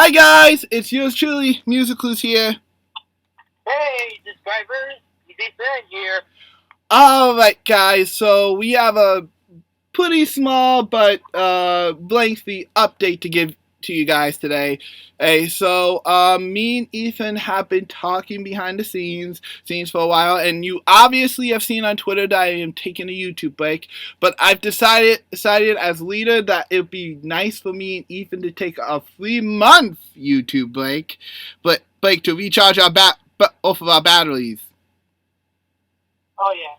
Hi guys, it's yours truly, MusicClues here. Hey, subscribers, Easy Friend here. Alright guys, so we have a pretty small but lengthy update to give to you guys today. So me and Ethan have been talking behind the scenes for a while, and you obviously have seen on Twitter that I am taking a YouTube break. But I've decided as leader that it would be nice for me and Ethan to take a 3-month YouTube break, to recharge our off of our batteries. Oh yeah.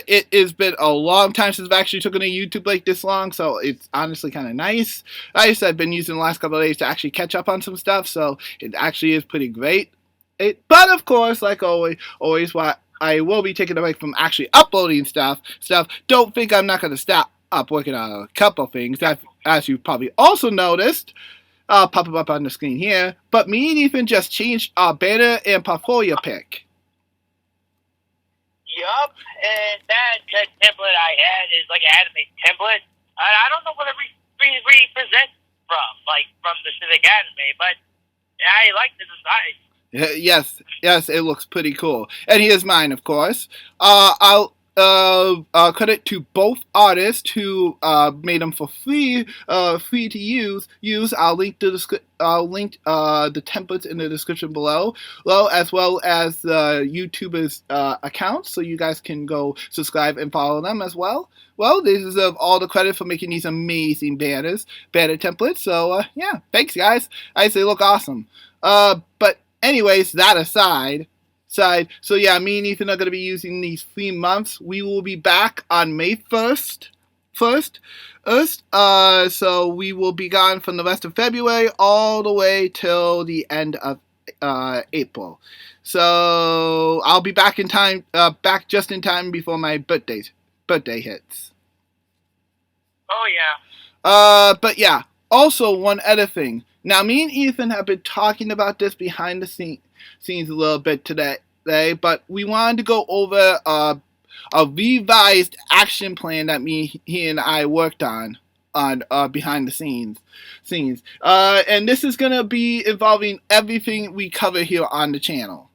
It has been a long time since I've actually taken a YouTube break this long, so it's honestly kind of nice. I've been using the last couple of days to actually catch up on some stuff, so it actually is pretty great. But of course, like always, what I will be taking a break from actually uploading stuff. Don't think I'm not going to stop working on a couple things, as you've probably also noticed. I'll pop them up on the screen here. But me and Ethan just changed our banner and portfolio pic. Yup, and that template I had is like an anime template. I don't know what it represents from the specific anime, but I like the design. Yes, it looks pretty cool. And here's mine, of course. I'll credit to both artists who made them for free to use. I'll link the templates in the description below, as well as the YouTubers' accounts, so you guys can go subscribe and follow them as well. Well, they deserve all the credit for making these amazing banner templates. So yeah, thanks guys. I say look awesome. But anyways, that aside. So yeah, me and Ethan are going to be using these 3 months. We will be back on May 1st. So we will be gone from the rest of February all the way till the end of April. So I'll be back just in time before my birthday hits. Oh yeah. But yeah. Also, one other thing. Now, me and Ethan have been talking about this behind the scenes a little bit today, but we wanted to go over a revised action plan that he and I worked on behind the scenes. And this is going to be involving everything we cover here on the channel.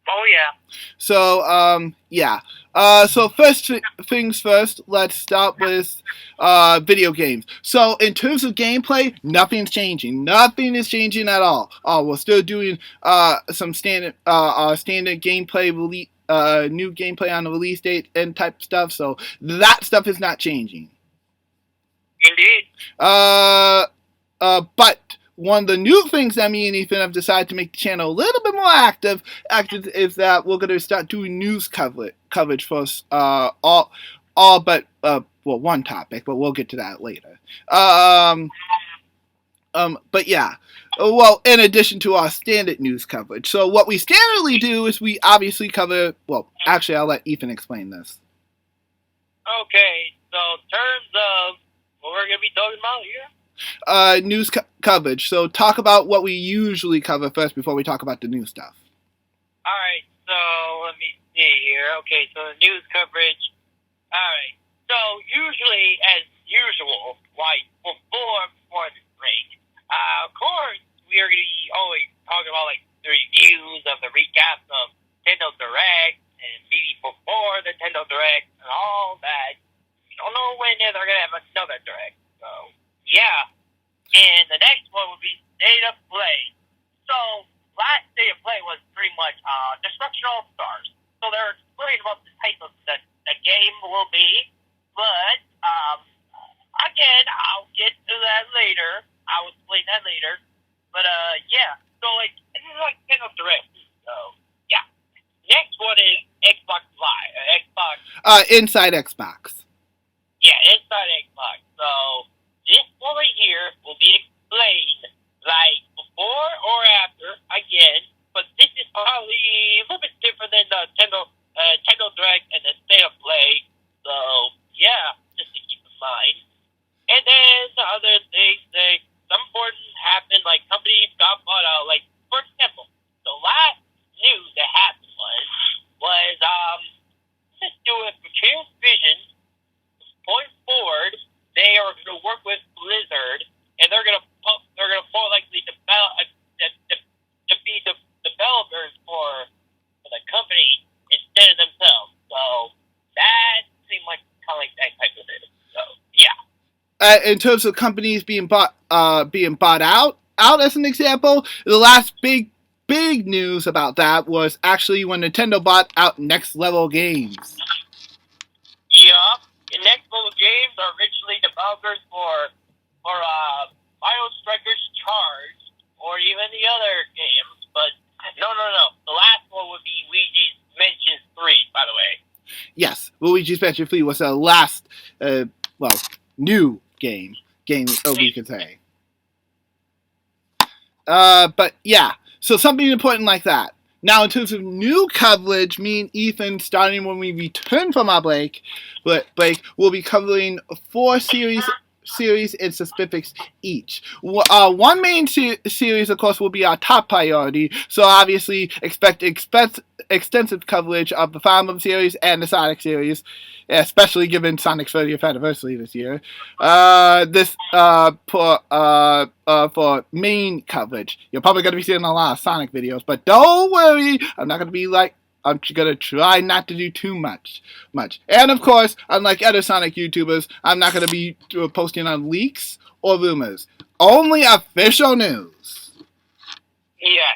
Oh yeah. So yeah. So first things first, let's start with video games. So in terms of gameplay, nothing's changing. Nothing is changing at all. We're still doing some standard gameplay release, new gameplay on the release date and type stuff. So that stuff is not changing. Indeed. But one of the new things that me and Ethan have decided to make the channel a little bit more active is that we're going to start doing news coverage for us, all but one topic, but we'll get to that later. But yeah, well, in addition to our standard news coverage. So what we standardly do is we obviously cover, well, actually I'll let Ethan explain this. Okay, so in terms of what we're going to be talking about here? News coverage. So talk about what we usually cover first before we talk about the new stuff. Alright, so let me see here. Okay, so the news coverage. Alright, so usually, as usual, like before this break, of course, we are going to be always talking about like the reviews of the recaps of Nintendo Direct and maybe before the Nintendo Direct and all that. We don't know when they're going to have another Direct, so yeah. And the next one would be State of Play. So, last State of Play was pretty much Destruction All Stars. So they're explaining about the type of the game will be. But, again, I'll get to that later. I'll explain that later. But, yeah. So, like, this is like Nintendo Direct. So, yeah. Next one is Xbox Live. Inside Xbox. Yeah, Inside Xbox. So, this one right here will be explained like before or after, again, but this is probably a little bit different than the Nintendo Direct and the State of Play. So, yeah, just to keep in mind. And then the other things, some important happened, like companies got bought out. Like, for example, the last news that happened was let's do it for Vision. Going forward, they are going to work with Blizzard in terms of companies being bought out as an example, the last big news about that was actually when Nintendo bought out Next Level Games. Yeah, and Next Level Games are originally developers for Final Strikers Charge or even the other games, but no. The last one would be Luigi's Mansion 3, by the way. Yes, Luigi's Mansion 3 was the last, new game, we could say. But yeah, so something important like that. Now, in terms of new coverage, me and Ethan, starting when we return from our break, we'll be covering 4 series and specifics each. One main series, of course, will be our top priority, so obviously expect extensive coverage of the Fire Emblem series and the Sonic series, especially given Sonic's 30th anniversary this year. For main coverage, you're probably going to be seeing a lot of Sonic videos, but don't worry, I'm going to try not to do too much. And of course, unlike other Sonic YouTubers, I'm not going to be posting on leaks or rumors. Only official news. Yeah.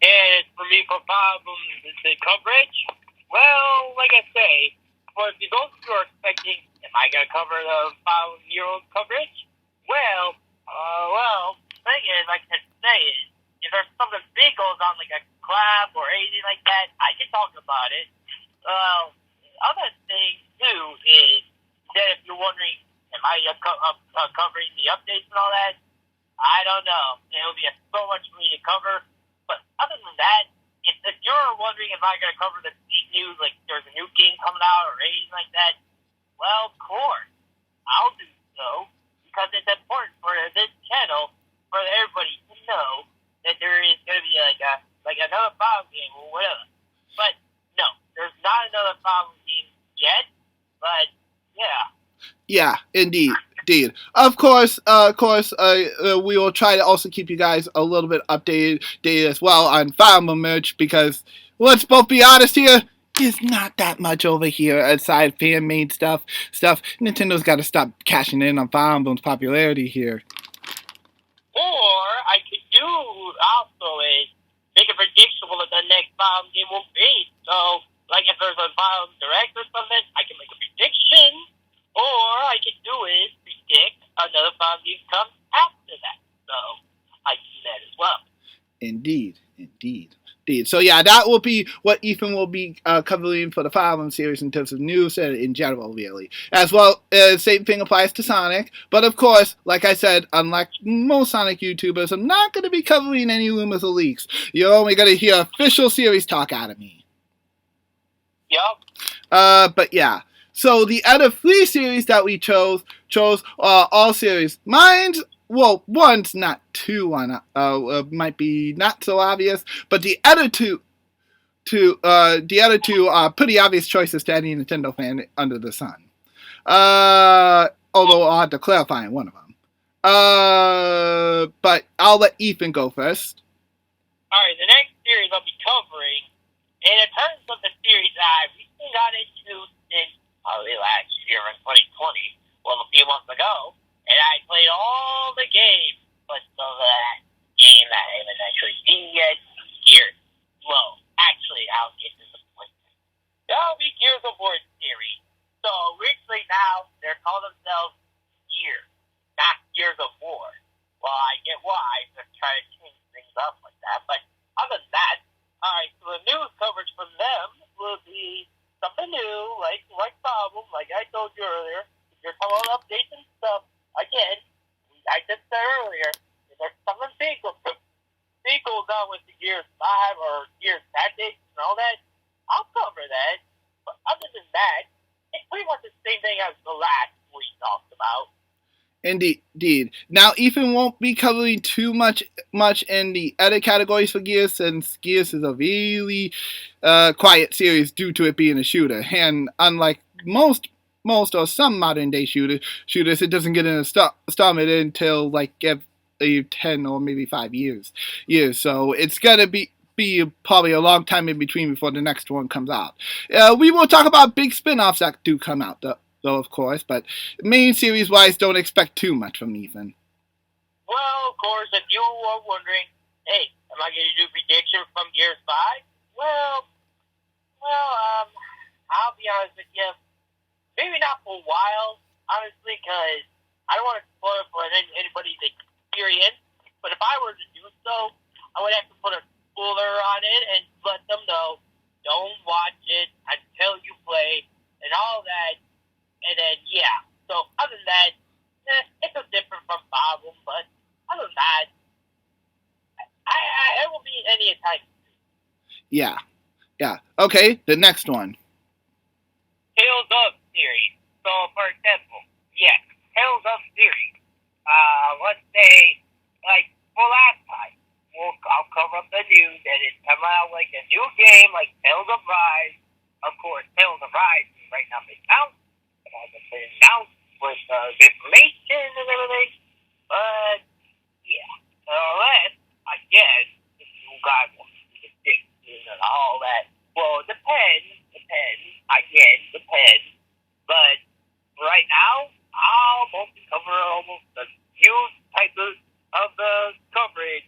And for me, for the coverage, well, like I say, for those who are expecting, am I going to cover the 5-year-old coverage? Well, the thing is, like I say, is, if there's something big goes on, like a collab or anything like that, I can talk about it. Other thing, too, is that if you're wondering, am I covering the updates and all that? I don't know. It'll be so much for me to cover. But other than that, if you're wondering if I'm going to cover the news, like there's a new game coming out or anything like that, well, of course, I'll do so. Because it's important for this channel, for everybody to know that there is going to be like another Fire game or whatever. But no, there's not another Fire game yet. But yeah. Yeah, indeed. Of course, we will try to also keep you guys a little bit updated as well on Fire Emblem merch, because let's both be honest here, there's not that much over here aside fan-made stuff. Nintendo's got to stop cashing in on Fire Emblem's popularity here. Or I could do also is make a prediction what the next Fire Emblem game will be. So, like if there's a Fire Emblem Direct or something, I can make a prediction. Or I could do is predict another Fire Emblem game comes after that. So, I can do that as well. Indeed. So yeah, that will be what Ethan will be covering for the Fire Emblem series in terms of news and in general, really. As well, same thing applies to Sonic. But of course, like I said, unlike most Sonic YouTubers, I'm not going to be covering any rumors or leaks. You're only going to hear official series talk out of me. Yup. But yeah. So the other 3 series that we chose all series. One's not too might be not so obvious, but the other two are pretty obvious choices to any Nintendo fan under the sun. Although I'll have to clarify one of them. But I'll let Ethan go first. Alright, the next series I'll be covering, and in terms of the series I recently got into in probably last year in 2020, well, a few months ago, and I played all the games, but the last game I haven't actually seen yet, Gears. Well, actually, I'll get disappointed. That'll be Gears of War series. So, originally now, they're calling themselves Gears, not Gears of War. Well, I get why, they're trying to change things up like that, but other than that, alright, so the news coverage from them will be something new, like Problem, like I told you earlier. You're talking about updates and stuff. Again, I just said earlier, if there's something big goes on with the Gears 5 or Gears Tactics and all that, I'll cover that. But other than that, it's pretty much the same thing as the last we talked about. Indeed. Now, Ethan won't be covering too much in the other categories for Gears, since Gears is a really quiet series due to it being a shooter. And unlike most or some modern day shooters, it doesn't get in a stomach until like every 10 or maybe 5 years. So it's gonna be probably a long time in between before the next one comes out. We will talk about big spin-offs that do come out though, of course. But main series-wise, don't expect too much from Ethan. Well, of course, if you were wondering, hey, am I going to do prediction from Gears 5? I'll be honest with you. Maybe not for a while, honestly, because I don't want to spoil it for anybody's experience. But if I were to do so, I would have to put a spoiler on it and let them know, don't watch it until you play and all that. And then, yeah. So, other than that, it's a different from problem, but other than that, I won't be any time. Yeah. Okay, the next one. Tales of series. So, for example, Tales of series. Let's say, like, for last time, I'll cover up the news that it's coming out like a new game, like Tales of Rise. Of course, Tales of Rise is right now been out. It hasn't been announced with information and everything. But, yeah. Unless, I guess, if you guys want to see the fiction and all that. Well, it depends. But right now, I'll mostly cover almost the news type of the coverage,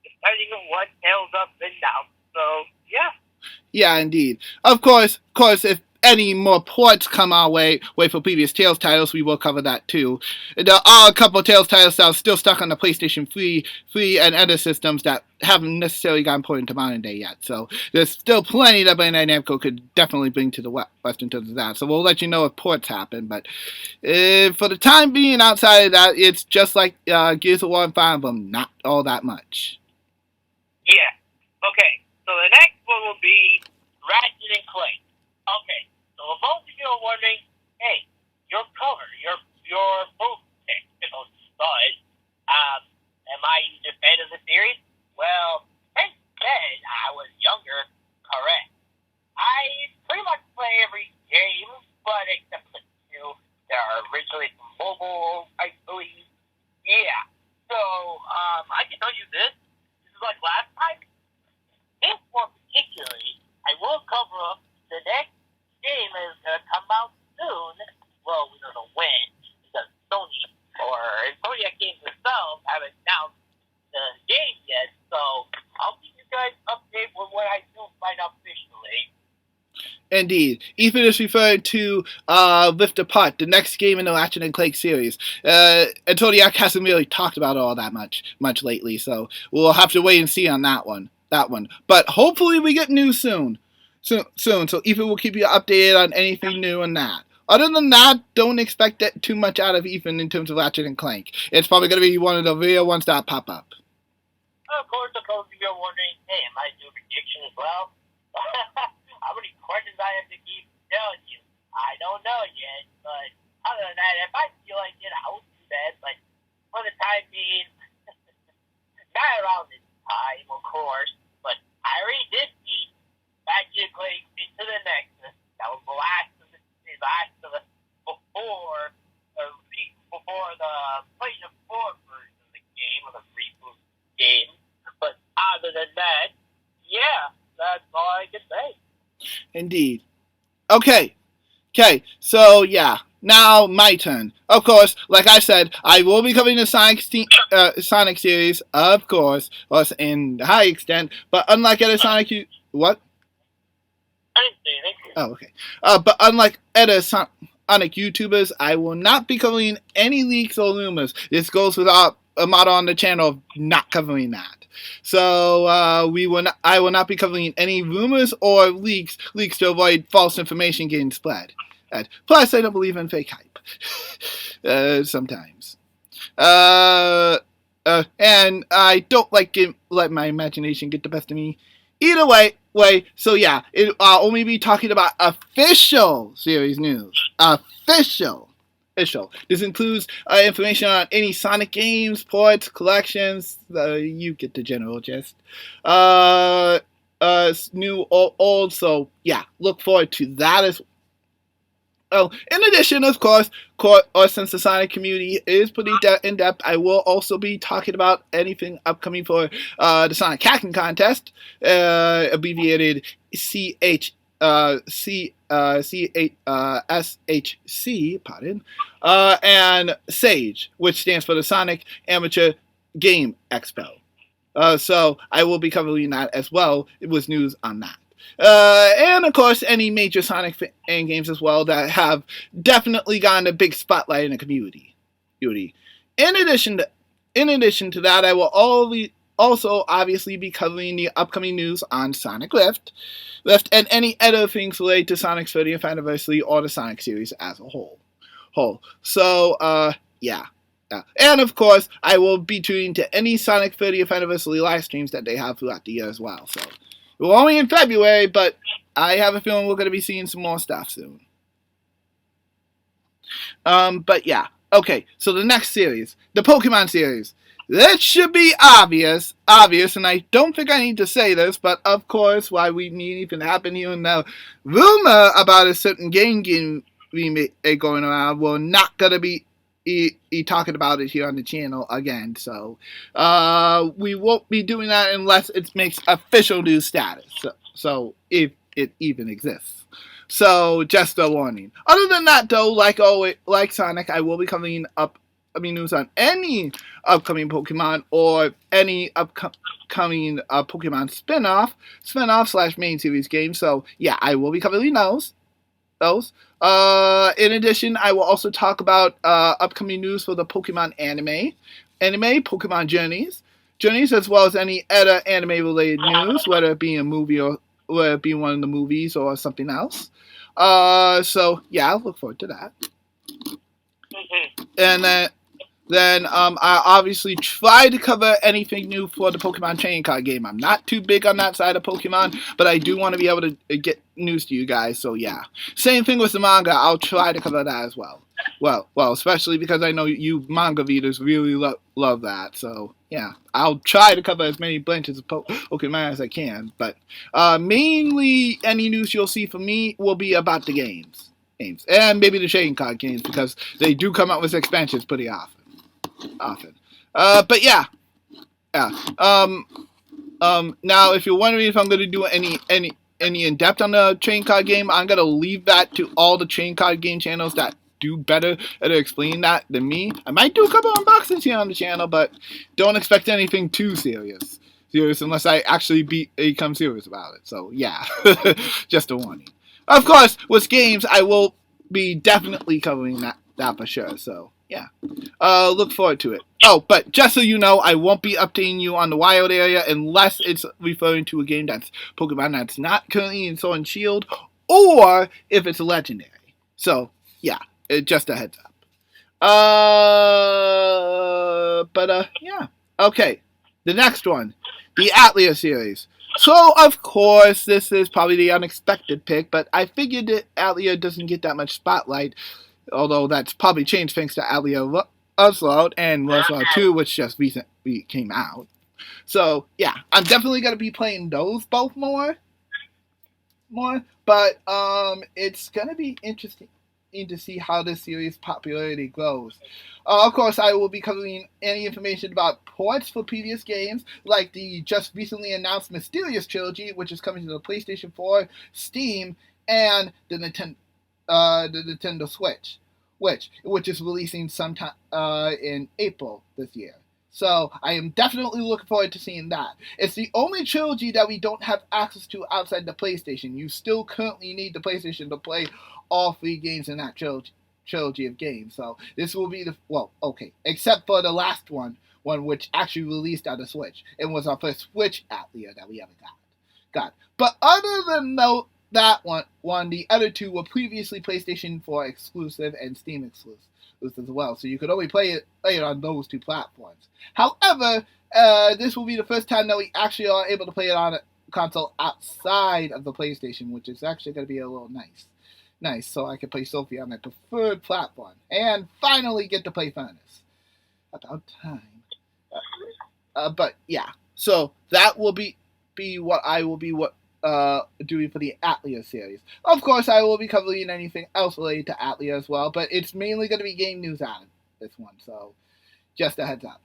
depending on what Tales of been out. So, yeah. Yeah, indeed. Of course, if any more ports come our way for previous Tales titles, we will cover that too. There are a couple of Tales titles that are still stuck on the PlayStation 3 and other systems that haven't necessarily gotten ported to modern day yet. So there's still plenty that Bandai Namco could definitely bring to the West in terms of that. So we'll let you know if ports happen. But for the time being, outside of that, it's just like Gears of War and Fire Emblem, not all that much. Yeah. Okay. So the next one will be Ratchet and Clank. Okay. So if most of you are wondering, hey, your cover, your post pick, stud, am I a fan of the series? Well, thank God I was younger, correct. I pretty much play every game, but except for the two that are originally from mobile, I believe. Yeah. So, I can tell you this. This is like last time. This one particularly, I will cover up the next game is going to come out soon. Well, we don't know when, because Sony or Zodiac Games themselves haven't announced the game yet. So I'll keep you guys updated with what I do find out officially. Indeed. Ethan is referring to Rift Apart, the next game in the Ratchet and Clank series. And Zodiac hasn't really talked about all that much lately, so we'll have to wait and see on that one. But hopefully we get news soon. So Ethan will keep you updated on anything new on that. Other than that, don't expect too much out of Ethan in terms of Ratchet and Clank. It's probably going to be one of the real ones that pop up. Of course, you're wondering, hey, am I doing prediction as well? How many questions I have to keep telling you? I don't know yet, but other than that, if I feel like it, I will do that. But for the time being, not around this time, of course, but I already did see Magically into the Nexus. That was the last of the before the PlayStation 4 version of the game, or the reboot game. But other than that, yeah, that's all I can say. Indeed. Okay, so yeah, now my turn. Of course, like I said, I will be covering the Sonic series, of course, or in high extent, but unlike other Sonic... What? I didn't say anything. Oh, okay. But unlike other Sonic YouTubers, I will not be covering any leaks or rumors. This goes without a motto on the channel of not covering that. So I will not be covering any rumors or leaks to avoid false information getting spread. Plus, I don't believe in fake hype. Sometimes. And I don't let my imagination get the best of me. Either way, so yeah, I'll only be talking about official series news. Official. This includes information on any Sonic games, ports, collections. You get the general gist. New or old. So yeah, look forward to that as well. Oh, in addition, of course, since the Sonic community is pretty in-depth, I will also be talking about anything upcoming for the Sonic Hacking Contest, abbreviated SHC, pardon, and SAGE, which stands for the Sonic Amateur Game Expo. So I will be covering that as well. It was news on that. And of course, any major Sonic fan games as well that have definitely gotten a big spotlight in the community. In addition to that, I will also obviously be covering the upcoming news on Sonic Lift, and any other things related to Sonic's 30th anniversary or the Sonic series as a whole. So, yeah. And of course, I will be tuning to any Sonic 30th anniversary live streams that they have throughout the year as well. So, we're only in February, but I have a feeling we're going to be seeing some more stuff soon. But yeah. Okay, so the next series, the Pokemon series. This should be obvious, and I don't think I need to say this, but of course, why we need even happen here and now, rumor about a certain game remake going around, we're not going to be talking about it here on the channel again, so we won't be doing that unless it makes official news status, so if it even exists. So, just a warning. Other than that, though, like Sonic, I will be coming up news on any upcoming Pokemon or any upcoming Pokemon spin-off / main series game. So, yeah, I will be covering those. In addition, I will also talk about upcoming news for the Pokemon anime, Pokemon Journeys, as well as any other anime-related news, whether it be a movie or whether it be one of the movies or something else. So yeah, I'll look forward to that. And then I obviously try to cover anything new for the Pokemon trading card game. I'm not too big on that side of Pokemon, but I do want to be able to get news to you guys. So yeah, same thing with the manga. I'll try to cover that as well. Well, especially because I know you manga readers really love that. So yeah, I'll try to cover as many branches of Pokemon as I can. But mainly, any news you'll see from me will be about the games, and maybe the trading card games, because they do come out with expansions pretty often. But yeah. Now, if you're wondering if I'm going to do any in depth on the trading card game, I'm going to leave that to all the trading card game channels that do better at explaining that than me. I might do a couple unboxings here on the channel, but don't expect anything too serious unless I actually become serious about it. So yeah, just a warning. Of course, with games, I will be definitely covering that for sure. So yeah, look forward to it. Oh, but just so you know, I won't be updating you on the wild area unless it's referring to a game that's Pokemon that's not currently in Sword and Shield, or if it's a legendary. So yeah. Just a heads up. Yeah. Okay. The next one. The Atlia series. So, of course, this is probably the unexpected pick, but I figured that Atlia doesn't get that much spotlight, although that's probably changed thanks to Atlia Upload and Upload 2, which just recently came out. So, yeah. I'm definitely going to be playing those both more. But, it's going to be interesting to see how this series' popularity grows. Of course, I will be covering any information about ports for previous games, like the just recently announced Mysterious Trilogy, which is coming to the PlayStation 4, Steam, and the Nintendo Switch, which is releasing sometime in April this year. So I am definitely looking forward to seeing that. It's the only trilogy that we don't have access to outside the PlayStation. You still currently need the PlayStation to play all 3 games in that trilogy of games. So this will be except for the last one which actually released on the Switch. It was our first Switch Atlia that we ever got. But other than that one, the other 2 were previously PlayStation 4 exclusive and Steam exclusive as well, so you could only play it on those 2 platforms. However, this will be the first time that we actually are able to play it on a console outside of the PlayStation, which is actually going to be a little nice, so I can play Sophie on my preferred platform, and finally get to play Furnace. About time. But yeah, so that will be what I will be doing for the Atlia series. Of course, I will be covering anything else related to Atlia as well, but it's mainly going to be game news on this one, so just a heads up.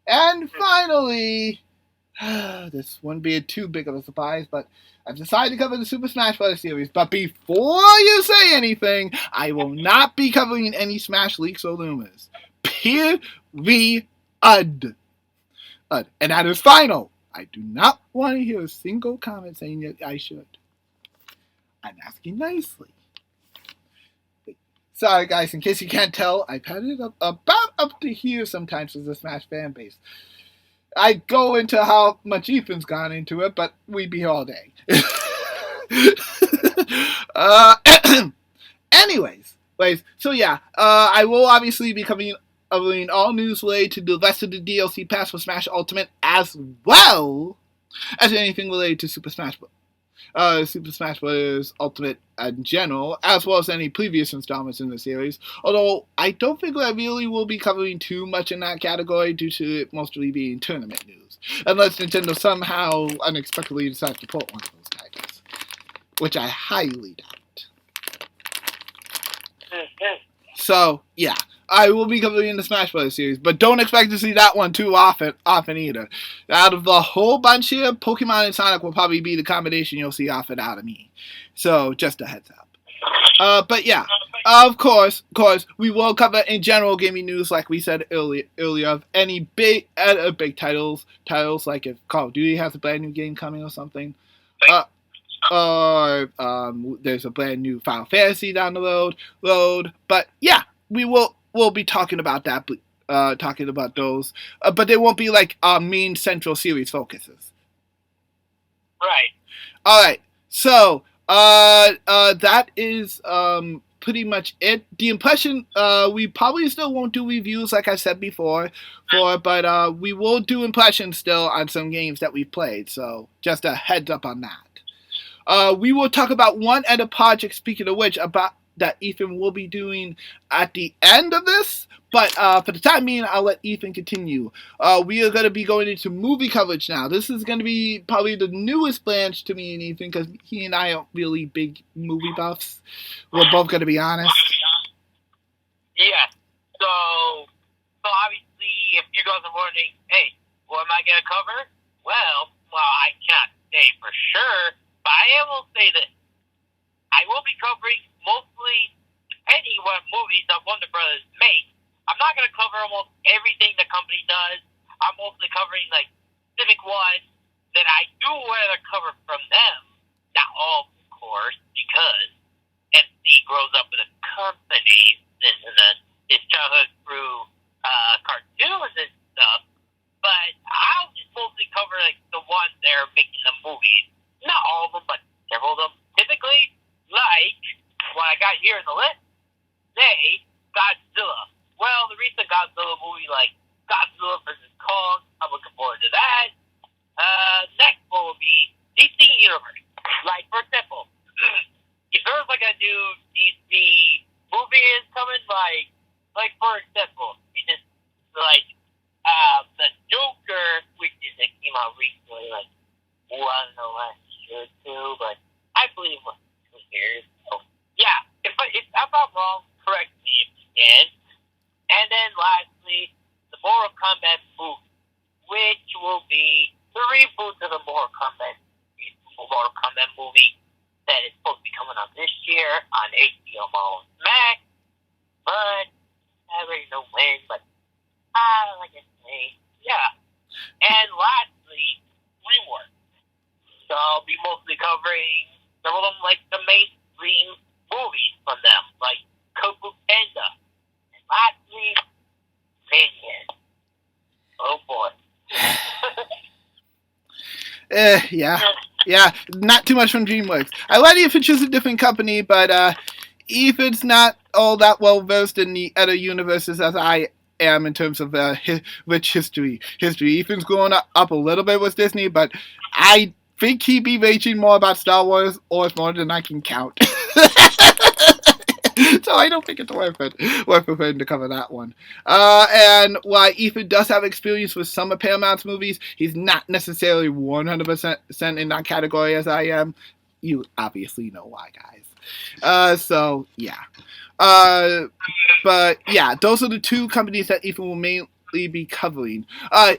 And finally, This wouldn't be too big of a surprise, but I've decided to cover the Super Smash Bros. Series. But before you say anything, I will not be covering any Smash leaks or rumors. Period. And that is final. I do not want to hear a single comment saying that I should. I'm asking nicely. Sorry, guys, in case you can't tell, I've had it about up to here sometimes with the Smash fan base. I go into how much Ethan's gone into it, but we'd be here all day. Anyways, so yeah, I will obviously be covering all news related to the rest of the DLC pass for Smash Ultimate, as well as anything related to Super Smash Bros. Ultimate in general, as well as any previous installments in the series. Although I don't think I really will be covering too much in that category due to it mostly being tournament news, unless Nintendo somehow unexpectedly decides to port one of those titles, which I highly doubt. So yeah, I will be covering the Smash Bros. Series, but don't expect to see that one too often either. Out of the whole bunch here, Pokemon and Sonic will probably be the combination you'll see often out of me. So just a heads up. But yeah, of course, we will cover in general gaming news, like we said earlier, of any big titles like if Call of Duty has a brand new game coming or something. Or there's a brand new Final Fantasy down the road. But yeah, we'll be talking about that, talking about those. But they won't be like our main central series focuses. Right. All right. So that is pretty much it. The impression, we probably still won't do reviews like I said before, but we will do impressions still on some games that we've played. So just a heads up on that. We will talk about one other project, speaking of which, about that Ethan will be doing at the end of this. But for the time being, I'll let Ethan continue. We are going to be going into movie coverage now. This is going to be probably the newest branch to me and Ethan, because he and I aren't really big movie buffs. We're both going to be honest. Yeah. So obviously, if you guys are wondering, hey, what am I going to cover? Well, I can't say for sure. I will say this. I will be covering mostly, depending what movies that Warner Brothers make. I'm not going to cover almost everything the company does. I'm mostly covering, like, specific ones that I do want to cover from them. Not all, of course, because MC grows up with a company and his childhood through cartoons and stuff. But I'll just mostly cover, like, the ones that are making the movies. Not all of them, but several of them. Typically, like what I got here in the list, say Godzilla. Well, the recent Godzilla movie, like Godzilla vs. Kong, I'm looking forward to that. Next one will be DC Universe. Like, for example, if there was like a new DC movie is coming, like for example, you just like the Joker, which is that came out recently, like I don't know last year or two, but I believe it was 2 years. So yeah, if I'm not wrong, correct me if you can. And then lastly, the Mortal Kombat movie, which will be the reboot of the Mortal Kombat movie that is supposed to be coming out this year on HBO Max. But I already know when, but like I say, yeah. And lastly, Rework. So I'll be mostly covering several of them, like the mainstream movies from them, like Kung Fu Panda. And lastly, Minions. Oh boy. Yeah, not too much from DreamWorks. I let Ethan choose a different company, but Ethan's not all that well versed in the other universes as I am in terms of rich history. Ethan's grown up a little bit with Disney, but I think he'd be raging more about Star Wars or more than I can count. So I don't think it's worth for him to cover that one. And while Ethan does have experience with some of Paramount's movies, he's not necessarily 100% in that category as I am. You obviously know why, guys. So yeah. But yeah, those are the two companies that Ethan likely be covering.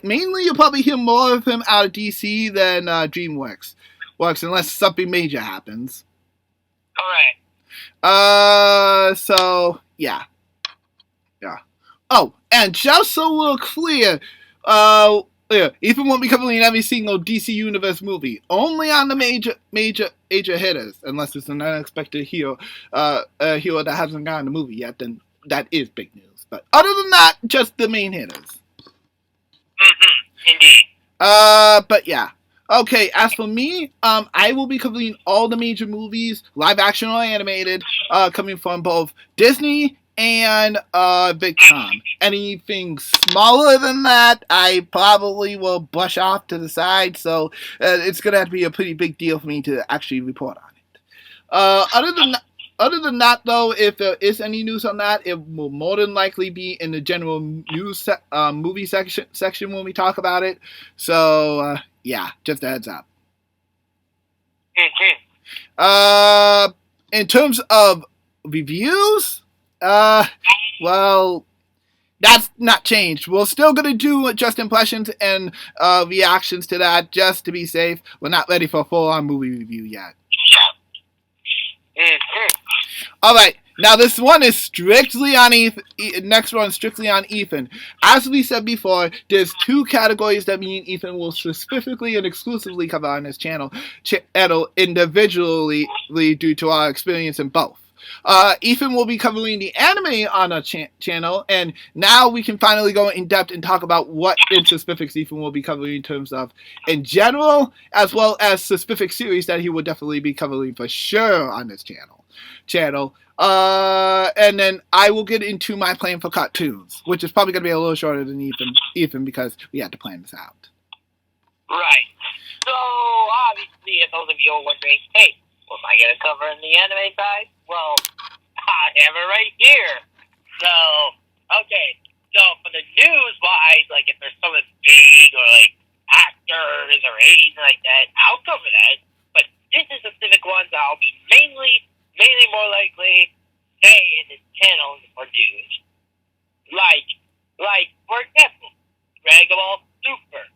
Mainly, you'll probably hear more of him out of DC than DreamWorks, unless something major happens. Correct. So yeah. Oh, and just so we're clear, Ethan won't be covering every single DC Universe movie. Only on the major hitters, unless it's an unexpected hero, a hero that hasn't gotten a movie yet. Then that is big news. But other than that, just the main hitters. Indeed. But yeah. Okay, as for me, I will be covering all the major movies, live action or animated, coming from both Disney and VidCon. Anything smaller than that, I probably will brush off to the side, so it's going to have to be a pretty big deal for me to actually report on it. Other than that, though, if there is any news on that, it will more than likely be in the general news movie section when we talk about it. So, yeah, just a heads up. In terms of reviews, well, that's not changed. We're still going to do just impressions and reactions to that just to be safe. We're not ready for a full-on movie review yet. Alright, now this one is strictly on Ethan. Next one is strictly on Ethan. As we said before, there's two categories that me and Ethan will specifically and exclusively cover on this channel individually due to our experience in both. Ethan will be covering the anime on our channel, and now we can finally go in depth and talk about what in specifics Ethan will be covering in terms of in general, as well as specific series that he will definitely be covering for sure on this channel. And then I will get into my plan for cartoons, which is probably going to be a little shorter than Ethan because we had to plan this out. Right. So, obviously, if those of you are wondering, hey, what am I going to cover in the anime side? Well, I have it right here. So, okay. So, for the news-wise, like, if there's something big or, like, actors or anything like that, I'll cover that. But this is specific ones I'll be mainly more likely stay in this channel for news. Like, for example, Dragon Ball Super.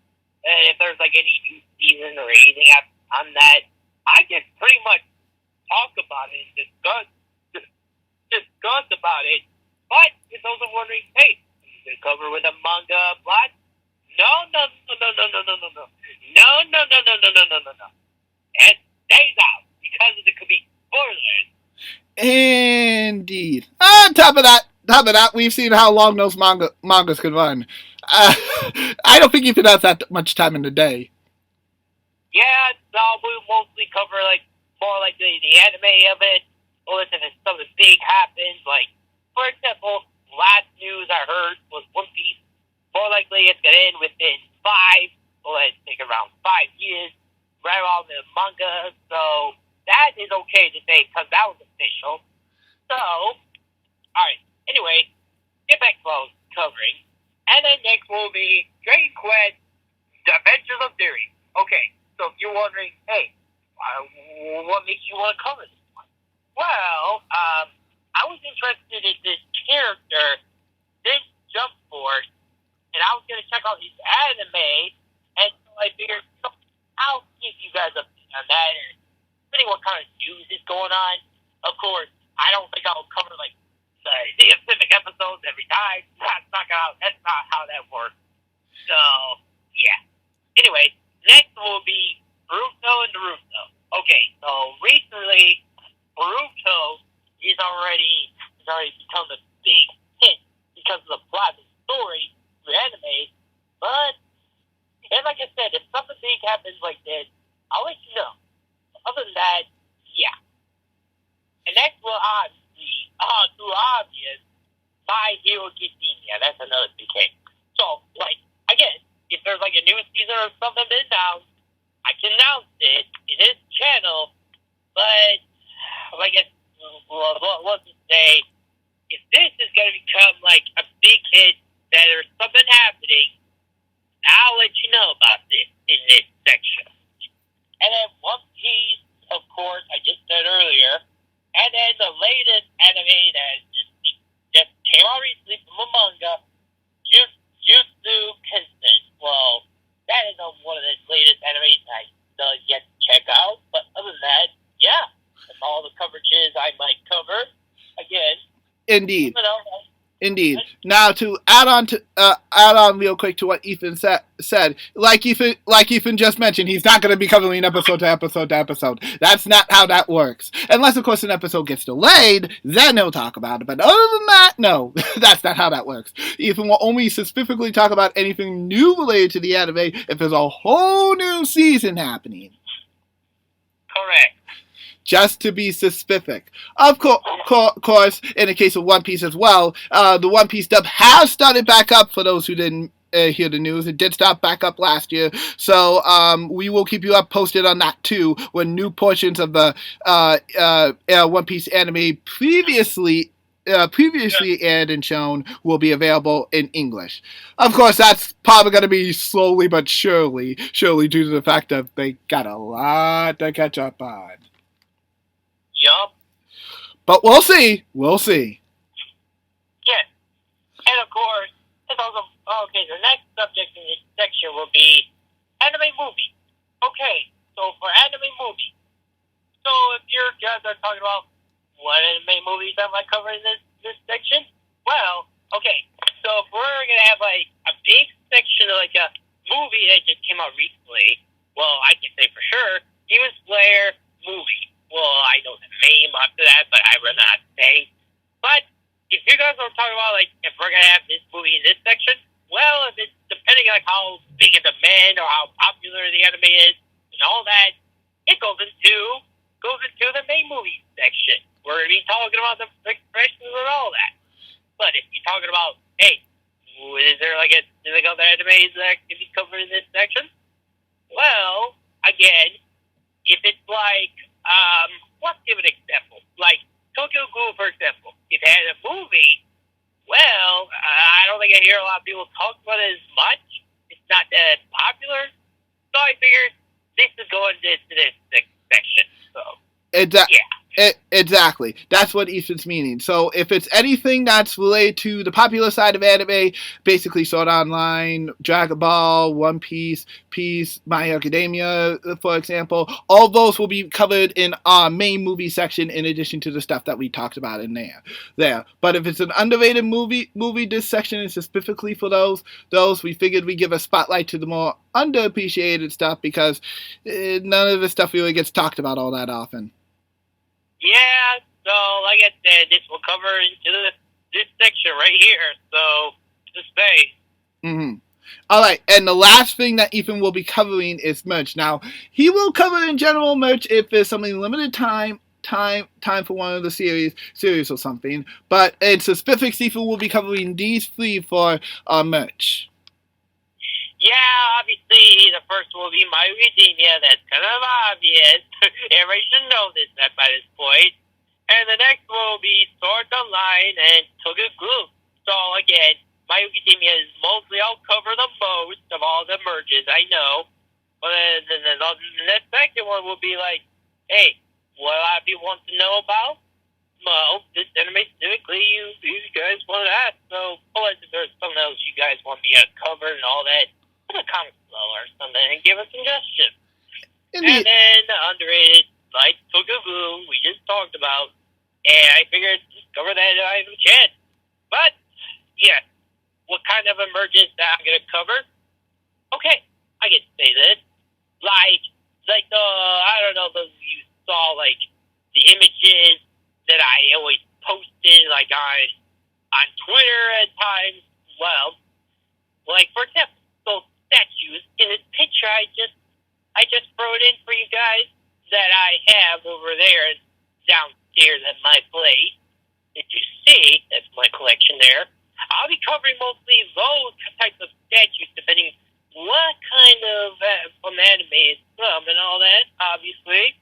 If there's, like, any new season or anything on that, I can pretty much talk about it and discuss about it. But if those are wondering, hey, you can cover with a manga plot? No. It stays out because it could be spoilers. Indeed. On top of that, we've seen how long those mangas can run. I don't think you can have that much time in the day. Yeah, so we'll mostly cover, like, more like the anime of it, or if something big happens, like, for example, last news I heard was One Piece. More likely it's going to end within 5 years, right around the manga, so that is okay to say, because that was official. So, alright, anyway, get back to covering, and then next will be Dragon Quest, The Adventures of Theory. Okay, so if you're wondering, hey, what makes you want to cover this one? Well, I was interested in this character, this Jump Force, and I was going to check out his anime, and so I figured, I'll give you guys a opinion on that, and depending what kind of news is going on. Of course, I don't think I'll cover, like, the specific episodes every time. That's not how that works. So, yeah. Anyway, next will be Boruto and Naruto. Okay, so recently, Boruto is already become a big hit because of the plot and story through anime. But, and like I said, if something big happens like this, I'll let you know. Other than that, yeah. And next will obviously, too obvious, My Hero Academia. That's another big hit. So, like, again, if there's like a new season or something to announce, I can announce it in this channel. But, like, let's just say, if this is going to become like a big hit, that there's something happening, I'll let you know about this in this section. And then One Piece, of course, I just said earlier. And then the latest anime that just came out recently from a manga, Jutsu Indeed. You know, Indeed. Now to add on real quick to what Ethan said, like Ethan just mentioned, he's not going to be covering episode to episode to episode. That's not how that works. Unless of course an episode gets delayed, then he'll talk about it. But other than that, no, that's not how that works. Ethan will only specifically talk about anything new related to the anime if there's a whole new season happening. correct. Just to be specific. Of course, in the case of One Piece as well, the One Piece dub has started back up for those who didn't hear the news. It did start back up last year, so we will keep you up posted on that too, when new portions of the One Piece anime previously aired and shown will be available in English. Of course, that's probably going to be slowly but surely due to the fact that they got a lot to catch up on. Yup. But we'll see. We'll see. Yes. And of course, it's also, okay, the next subject in this section will be anime movie. Okay, so for anime movie. So if you guys are talking about what anime movies am I covering in this section? Well, okay, so if we're going to have like a big section of like a movie that just came out recently, well, I can say for sure, Demon Slayer movie. Well, I know the name after that, but I rather not say. But if you guys are talking about like if we're gonna have this movie in this section, well, if it's depending on how big of demand or how popular the anime is and all that, it goes into the main movie section. We're gonna be talking about the expressions and all that. But if you're talking about, hey, is there like other animes that can be covered in this section? Well, again, if it's like let's give an example. Like Tokyo Ghoul, for example. If it had a movie, well, I don't think I hear a lot of people talk about it as much. It's not that popular. So I figured this is going to this section. So, yeah. Exactly. That's what Ethan's meaning. So if it's anything that's related to the popular side of anime, basically Sword Art Online, Dragon Ball, One Piece, My Hero Academia, for example, all those will be covered in our main movie section in addition to the stuff that we talked about in there. But if it's an underrated movie, this section is specifically for those we figured we give a spotlight to the more underappreciated stuff because none of the stuff really gets talked about all that often. Yeah, so like I said, this will cover into this section right here. So just say. Mm-hmm. All right, and the last thing that Ethan will be covering is merch. Now, he will cover in general merch if there's something limited time for one of the series or something. But in specifics, Ethan will be covering these three for merch. Yeah, obviously, the first will be My Academia. That's kind of obvious. Everybody should know this by this point. And the next will be Sword Online and Tokyo Ghoul. So, again, My Academia is mostly, I'll cover the most of all the merges, I know. But then the second one will be like, hey, what a lot of people want to know about? Well, this anime specifically, you guys want to ask. So, unless if there's something else you guys want me to cover and all that, put a comment below or something and give a suggestion. And then the underrated, like Tokyo Ghoul, we just talked about, and I figured just cover that if I have a chance. But, yeah, what kind of emergence that I'm going to cover? Okay, I can say this. Like the, I don't know, those you saw, like, the images that I always posted, like, on Twitter at times. Well, like, for example, those statues in this picture I just throw it in for you guys that I have over there downstairs at my place. If you see, that's my collection there. I'll be covering mostly those types of statues, depending what kind of from anime it's from and all that, obviously.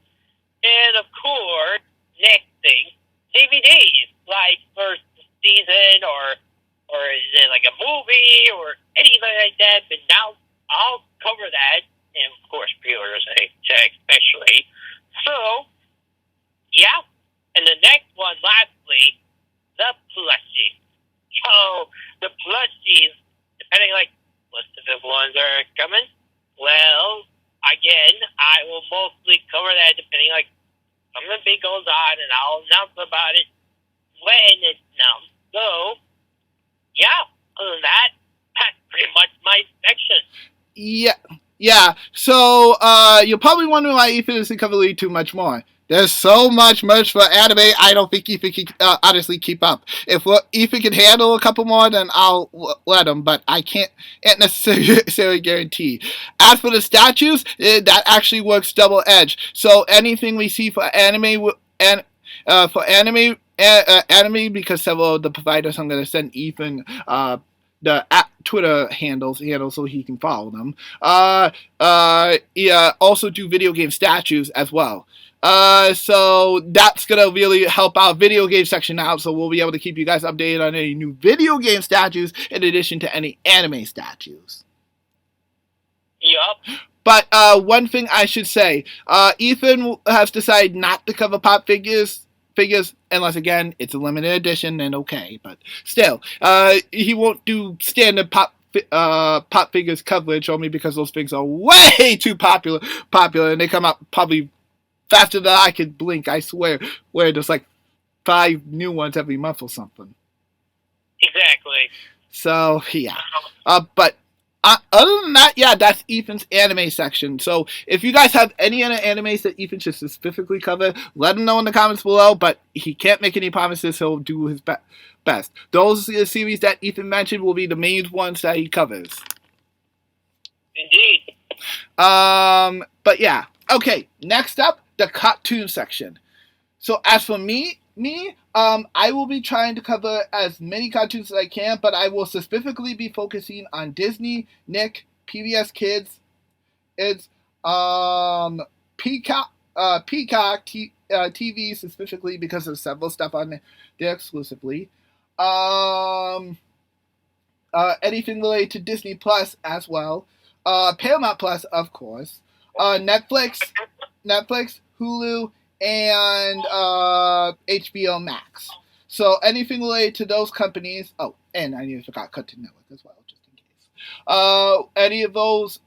And of course, next thing, DVDs, like first season or is it like a movie or anything like that. But now I'll cover that, and of course pre-orders especially. So, yeah. And the next one, lastly, the plushies. So, the plushies, depending like what specific ones are coming, well, again, I will mostly cover that depending like something big goes on, and I'll announce about it when it's announced. So, yeah, other than that, that's pretty much my section. Yeah. So, you're probably wondering why Ethan isn't covering too much more. There's so much merch for anime, I don't think Ethan can honestly keep up. If Ethan can handle a couple more, then I'll let him, but I can't necessarily guarantee. As for the statues, that actually works double-edged. So anything we see for anime, anime, because several of the providers, I'm going to send Ethan the Twitter handles so he can follow them. Yeah, also do video game statues as well. So that's gonna really help our video game section out. So we'll be able to keep you guys updated on any new video game statues in addition to any anime statues. Yup. But one thing I should say, Ethan has decided not to cover pop figures unless again it's a limited edition, then okay, but still he won't do standard pop figures coverage only because those things are way too popular and they come out probably faster than I could blink, I swear, where there's like 5 new ones every month or something. Exactly. So yeah, but other than that, yeah, that's Ethan's anime section. So if you guys have any other animes that Ethan should specifically cover, let him know in the comments below. But he can't make any promises. He'll do his best. Those series that Ethan mentioned will be the main ones that he covers. Indeed. But yeah, okay. Next up, the cartoon section. So as for me, I will be trying to cover as many cartoons as I can, but I will specifically be focusing on Disney, Nick, PBS Kids, Peacock TV specifically because there's several stuff on there exclusively. Anything related to Disney Plus as well. Paramount Plus, of course. Netflix, Hulu, and HBO Max. So anything related to those companies. Oh, and I nearly forgot Cartoon Network as well, just in case. Any of those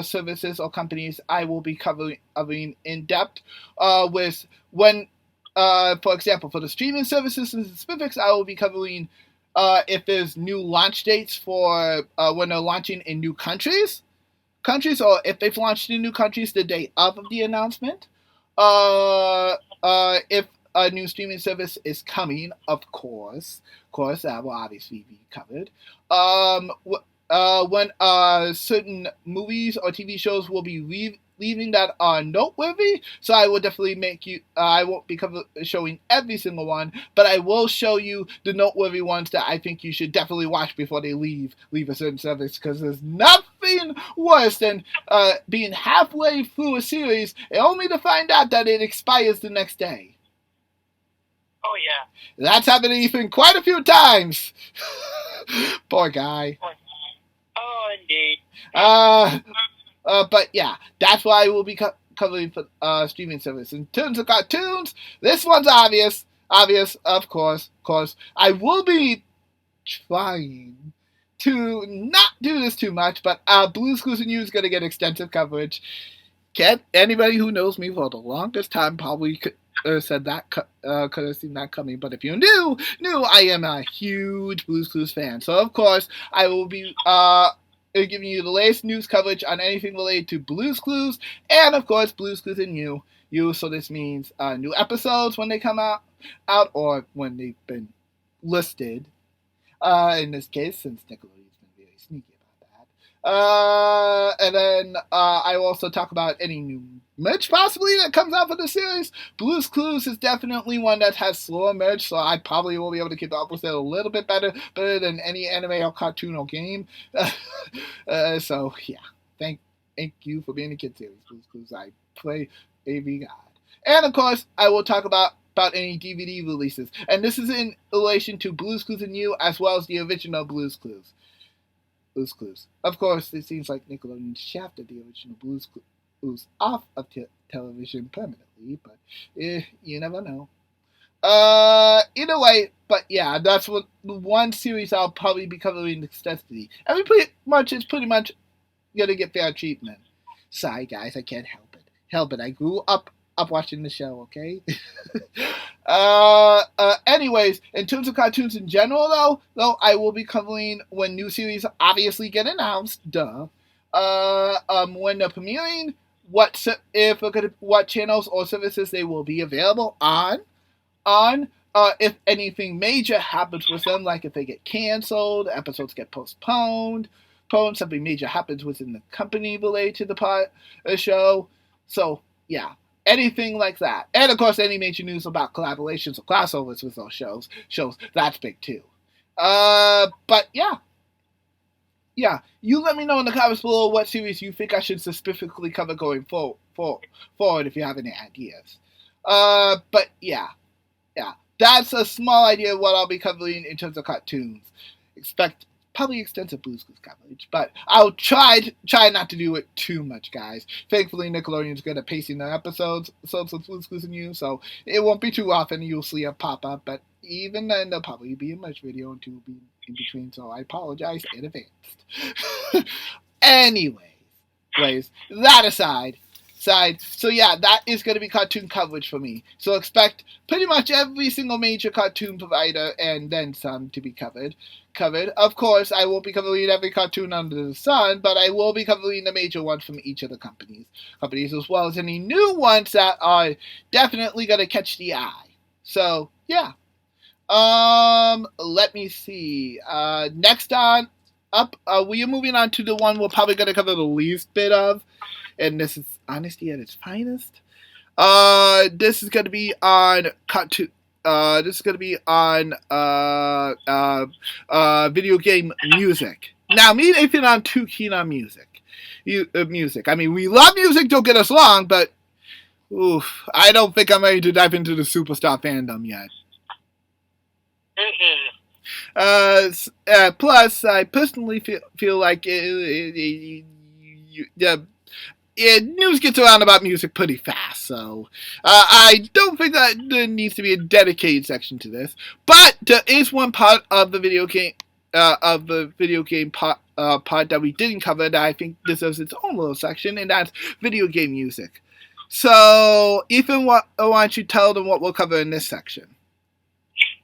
services or companies, I will be covering in depth. With when, for example, for the streaming services and specifics, I will be covering if there's new launch dates for when they're launching in new countries, or if they've launched in new countries the day of the announcement. If a new streaming service is coming, of course, that will obviously be covered. When certain movies or TV shows will be leaving that are noteworthy, so I will definitely I won't be showing every single one, but I will show you the noteworthy ones that I think you should definitely watch before they leave a certain service, because there's nothing worse than being halfway through a series only to find out that it expires the next day. Oh yeah. That's happened to Ethan quite a few times. Poor guy. Oh, indeed. But yeah, that's why I will be covering for streaming service. In terms of cartoons, this one's obvious, of course. I will be trying to not do this too much, but Blue's Clues and You is going to get extensive coverage. Anybody who knows me for the longest time probably could have seen that coming, but if you knew, I am a huge Blue's Clues fan. So of course, I will be giving you the latest news coverage on anything related to Blue's Clues, and of course Blue's Clues and You. So this means new episodes when they come out, or when they've been listed. In this case, since Nickelodeon's been very sneaky about that. And then I will also talk about any new merch possibly that comes out for the series. Blue's Clues is definitely one that has slower merch, so I probably will be able to keep up with it a little bit better than any anime or cartoon or game. So yeah, thank you for being a kid series, Blue's Clues. I play AV God. And of course, I will talk about any DVD releases. And this is in relation to Blue's Clues and You, as well as the original Blue's Clues. Of course, it seems like Nickelodeon shafted the original Blue's Clues off of television permanently, but you never know. Either way, but yeah, that's one series I'll probably be covering extensively. And pretty much gonna get fair treatment. Sorry guys, I can't help it. I grew up watching the show, okay? Anyways, in terms of cartoons in general, though, I will be covering when new series obviously get announced. Duh. When they're premiering, what channels or services they will be available on. If anything major happens with them, like if they get canceled, episodes get postponed, something major happens within the company related to the show. So yeah, anything like that, and of course any major news about collaborations or crossovers with those shows, that's big too. But yeah, you let me know in the comments below what series you think I should specifically cover going forward if you have any ideas. But yeah, that's a small idea of what I'll be covering in terms of cartoons. Expect probably extensive Blues Clues coverage, but I'll try not to do it too much, guys. Thankfully, Nickelodeon's good at pacing their episodes with Blues Clues and you, so it won't be too often you'll see a pop up. But even then, there'll probably be a merch video and two will be in between, so I apologize in advance. Anyways, that aside. So yeah, that is going to be cartoon coverage for me. So expect pretty much every single major cartoon provider and then some to be covered. Of course, I won't be covering every cartoon under the sun, but I will be covering the major ones from each of the companies as well as any new ones that are definitely going to catch the eye. So yeah. Let me see. Next on up, we are moving on to the one we're probably going to cover the least bit of. And this is honesty at its finest. This is going to be on this is going to be on video game music. Now, me and Nathan aren't too keen on music. I mean, we love music, don't get us wrong, but I don't think I'm ready to dive into the superstar fandom yet. Plus, I personally feel like news gets around about music pretty fast, so I don't think that there needs to be a dedicated section to this. But there is one part of the video game part that we didn't cover that I think deserves its own little section, and that's video game music. So, Ethan, why don't you tell them what we'll cover in this section?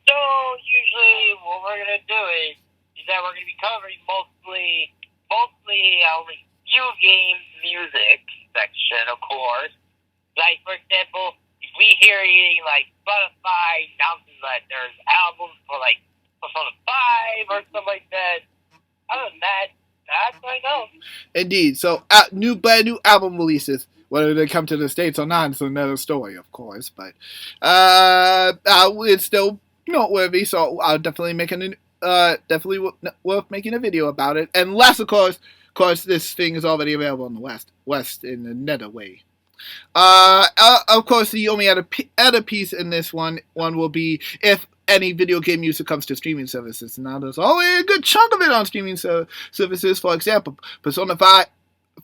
So, usually what we're going to do is that we're going to be covering mostly only few games music section, of course. Like, for example, if we hear like Spotify announcing that there's albums for like Persona 5 or something like that, other than that, that's what I know. Indeed. So, brand new album releases. Whether they come to the States or not is another story, of course. But it's still noteworthy, so I'll definitely definitely worth making a video about it. Unless, of course, this thing is already available in the West in another way. Of course, the only other piece in this one will be if any video game music comes to streaming services. Now, there's only a good chunk of it on streaming services. For example, Persona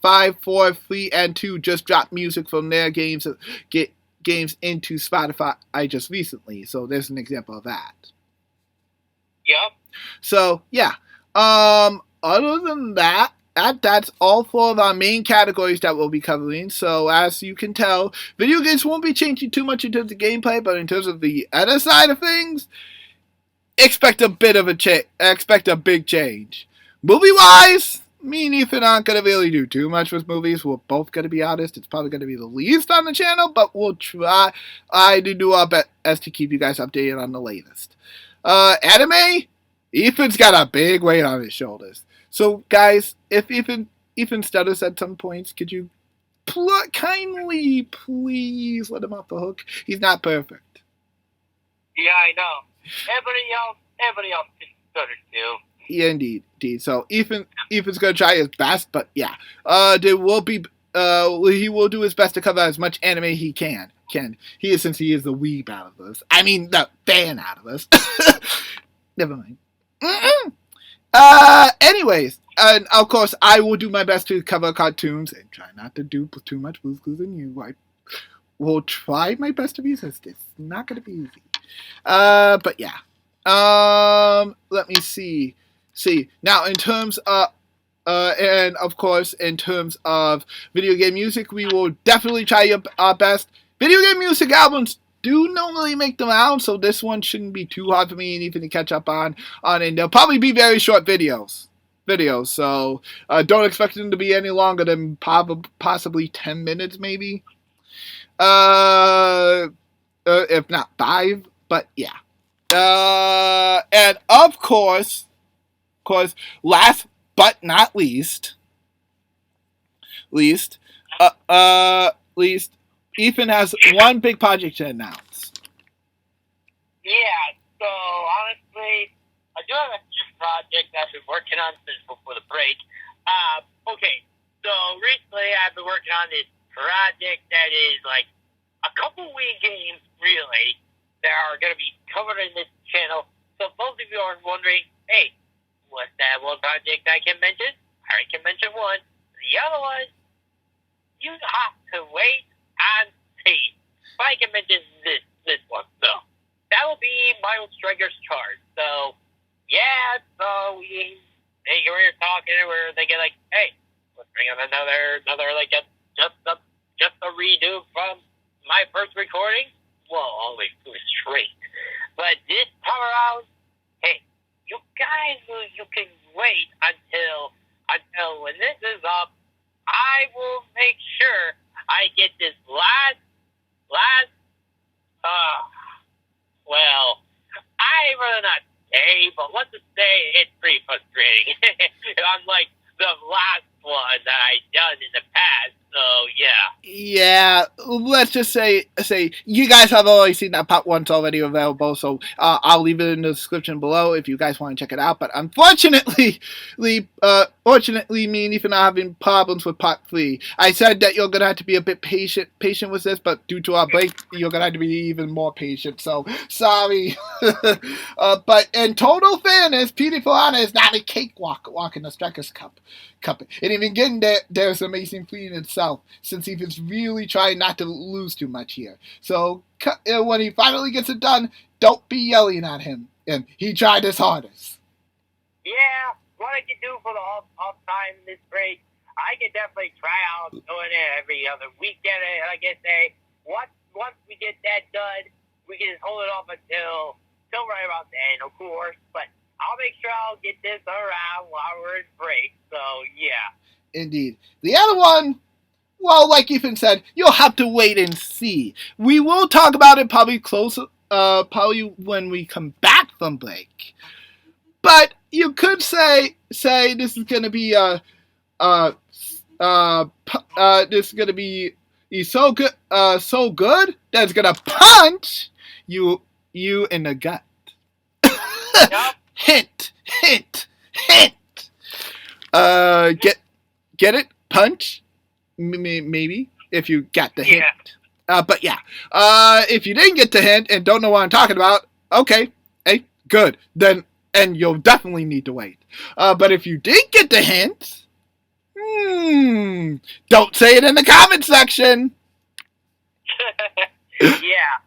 5, 4, 3, and 2 just dropped music from their games into Spotify just recently. So there's an example of that. Yep. So, yeah. Other than that, that's all four of our main categories that we'll be covering. So, as you can tell, video games won't be changing too much in terms of gameplay, but in terms of the other side of things, expect a big change. Movie-wise, me and Ethan aren't going to really do too much with movies. We're both going to be honest. It's probably going to be the least on the channel, but we'll try to do our best to keep you guys updated on the latest. Anime? Ethan's got a big weight on his shoulders. So, guys, if Ethan stutters at some points, could you kindly, please let him off the hook? He's not perfect. Yeah, I know. Everybody else can stutter too. Yeah, indeed. So, Ethan's gonna try his best, but yeah, there will be. He will do his best to cover as much anime he can. Since he is the weeb out of us. I mean, the fan out of us. Never mind. Anyways, and of course, I will do my best to cover cartoons and try not to do too much Blues Clues than you. I will try my best to resist. It's not going to be easy. But yeah. Let me see. Now, in terms of, and of course, in terms of video game music, we will definitely try our best. Video game music albums do normally make them out, so this one shouldn't be too hard for me and even to catch up on. And they'll probably be very short videos. So don't expect them to be any longer than possibly 10 minutes, maybe. If not 5, but yeah. And of course, last but not least, Ethan has one big project to announce. Yeah, so honestly, I do have a few projects I've been working on since before the break. Okay, so recently I've been working on this project that is like a couple Wii games, really, that are going to be covered in this channel. So both of you are wondering, hey, what's that one project I can mention? I can mention one. The other one, you have to wait and see. But I can mention this one, so that will be Mario Striker's Charge. So, yeah, so we're talking, we're thinking like, hey, let's bring on another like just a redo from my first recording. Well, only 2 straight. But this time around, hey, you guys, you can wait until when this is up. I will make sure I get this well, I rather not say, but let's just say it's pretty frustrating. Unlike the last one that I done in the past, so yeah. Yeah, let's just say you guys have already seen that part 1's already available, so I'll leave it in the description below if you guys want to check it out. But unfortunately, me and Ethan are having problems with part 3. I said that you're gonna have to be a bit patient with this, but due to our break, you're gonna have to be even more patient. So sorry. But in total fairness, Peter Piranha is not a cakewalk walking the Strikers Cup. And even getting there's amazing feat in itself, since Ethan's really trying not to lose too much here. So when he finally gets it done, don't be yelling at him. And he tried his hardest. Yeah, what I can do for the off time this break, I can definitely try out doing it every other weekend. Like I say, once we get that done, we can just hold it off until right about then, of course. But I'll make sure I'll get this around while we're in break. So, yeah. Indeed. The other one, well, like Ethan said, you'll have to wait and see. We will talk about it probably when we come back from break. But you could say this is going to be so good that it's going to punch you in the gut. Yep. Hint. Get it? Punch? Maybe if you got the hint. Yeah. But yeah, if you didn't get the hint and don't know what I'm talking about, okay, hey, good. Then and you'll definitely need to wait. But if you did get the hint, don't say it in the comment section. Yeah.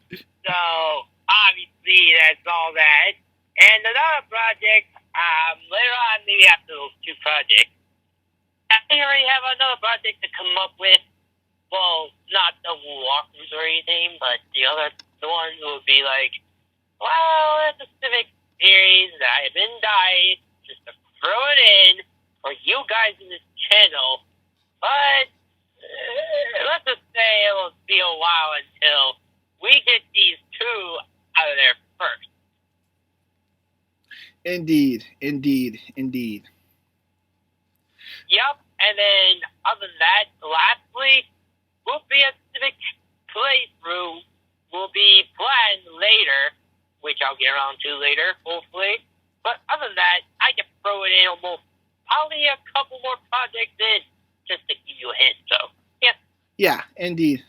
So obviously that's all that. And another project, later on, maybe after those 2 projects, I already have another project to come up with. Well, not the walkthroughs or anything, but the ones would be like, well, it's a specific series that I've been dying just to throw it in for you guys in this channel. But let's just say it will be a while until we get these 2 out of there first. Indeed. Yep, and then other than that, lastly, will be a civic playthrough. Will be planned later, which I'll get around to later, hopefully. But other than that, I can throw it in almost probably a couple more projects in just to give you a hint. So, yeah. Yeah, indeed.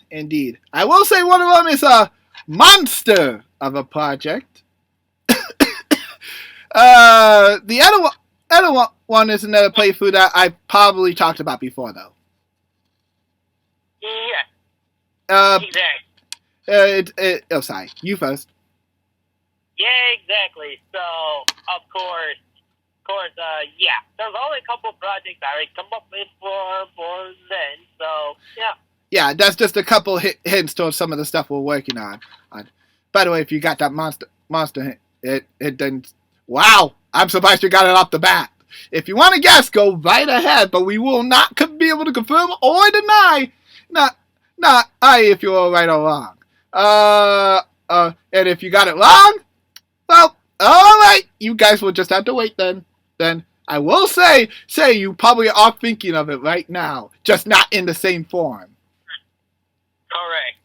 I will say one of them is a monster of a project. The other one is another playthrough that I probably talked about before, though. Yeah. Exactly. Sorry. You first. Yeah, exactly. So, of course, yeah. There's only a couple projects I already come up with for then. So, yeah. Yeah, that's just a couple hints towards some of the stuff we're working on. By the way, if you got that monster hit, it didn't. Wow, I'm surprised you got it off the bat. If you want to guess, go right ahead, but we will not be able to confirm or deny. Not if you were right or wrong. And if you got it wrong, well, all right, you guys will just have to wait then. Then I will say you probably are thinking of it right now, just not in the same form. Correct.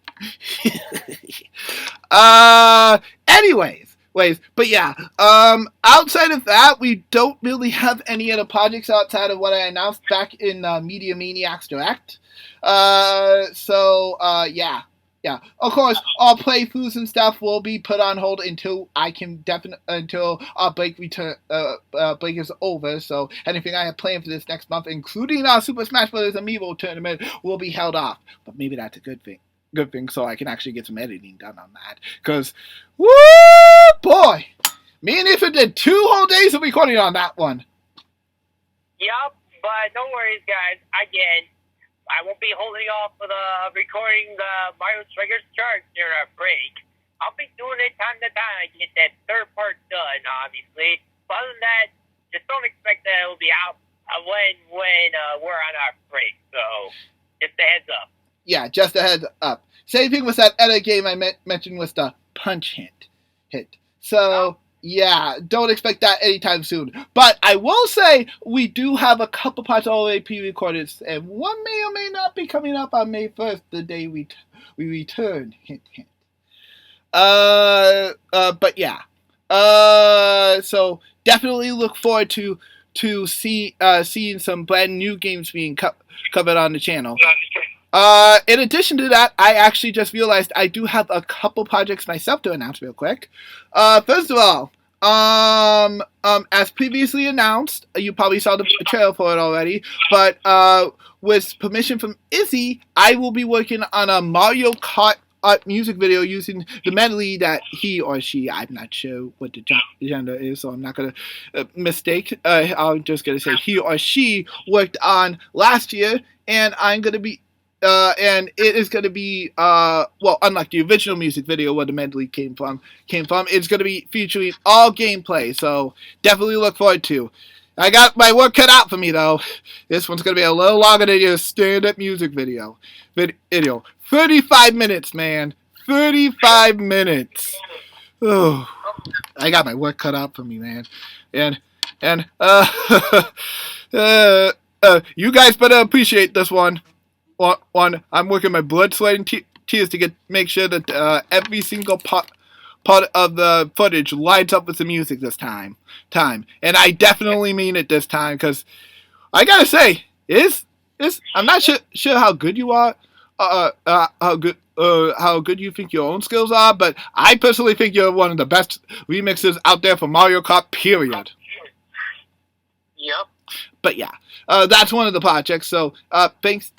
Anyways, but yeah, outside of that, we don't really have any other projects outside of what I announced back in Media Maniacs Direct. Yeah. Of course, all playthroughs and stuff will be put on hold until Blake is over. So anything I have planned for this next month, including our Super Smash Bros. Amiibo tournament, will be held off. But maybe that's a good thing. So I can actually get some editing done on that. Because, woo, boy, me and Ethan did 2 whole days of recording on that one. Yup, but no worries, guys. Again, I won't be holding off for the recording the Mario Strikers chart during our break. I'll be doing it time to time. I get that third part done, obviously. But other than that, just don't expect that it will be out when we're on our break. So, just a heads up. Yeah, just a heads up. Same thing with that other game I mentioned was the Punch hit. So, yeah, don't expect that anytime soon. But I will say we do have a couple parts already pre-recorded, and one may or may not be coming up on May 1st, the day we return. Hint, hint. But yeah. So definitely look forward to seeing some brand new games being covered on the channel. In addition to that, I actually just realized I do have a couple projects myself to announce real quick. First of all, as previously announced, you probably saw the trailer for it already, but with permission from Izzy, I will be working on a Mario Kart music video using the medley that he or she, I'm not sure what the gender is, so I'm not going to mistake. I'm just going to say he or she worked on last year, and I'm going to be and it is going to be, well, unlike the original music video where the medley came from, it's going to be featuring all gameplay, so definitely look forward to. I got my work cut out for me, though. This one's going to be a little longer than your standard music video. 35 minutes, man. 35 minutes. Oh, I got my work cut out for me, man. And you guys better appreciate this one. I'm working my blood, sweat, and tears to make sure that every single part of the footage lines up with the music this time. And I definitely mean it this time, because I gotta say, I'm not sure how good you are, how good you think your own skills are, but I personally think you're one of the best remixers out there for Mario Kart, period. Yep. But yeah, that's one of the projects. So thanks